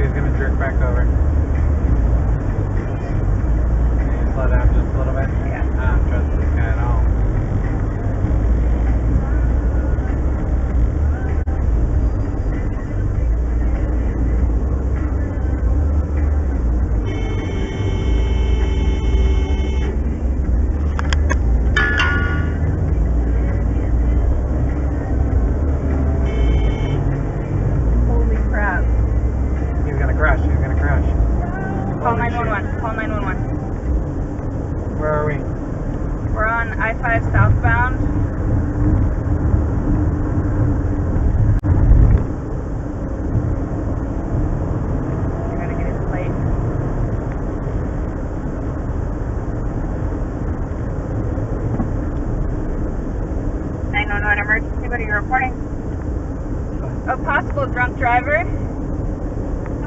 he's gonna jerk back over. Can you slow down just a little bit? Yeah. I don't trust this guy at all. Call 911. Call 911. Where are we? We're on I-5 southbound. I gotta get his plate. "911 emergency, what are you reporting?" A possible drunk driver.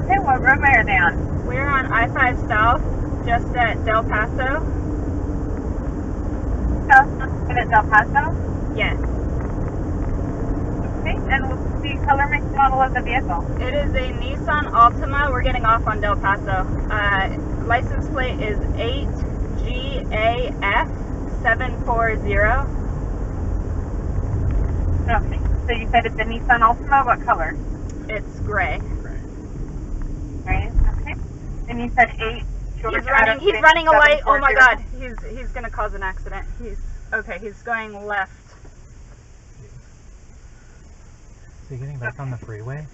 Okay, what roadway are they on? We're on I-5 South, just at Del Paso. South at Del Paso? Yes. Okay, and what's the color, make, model of the vehicle? It is a Nissan Altima. We're getting off on Del Paso. License plate is 8GAF740. Okay, so you said it's a Nissan Altima. What color? It's gray. Gray, okay. And you said 8 George He's running a light. Oh my god. He's gonna cause an accident. He's going left. Is he getting back on the freeway?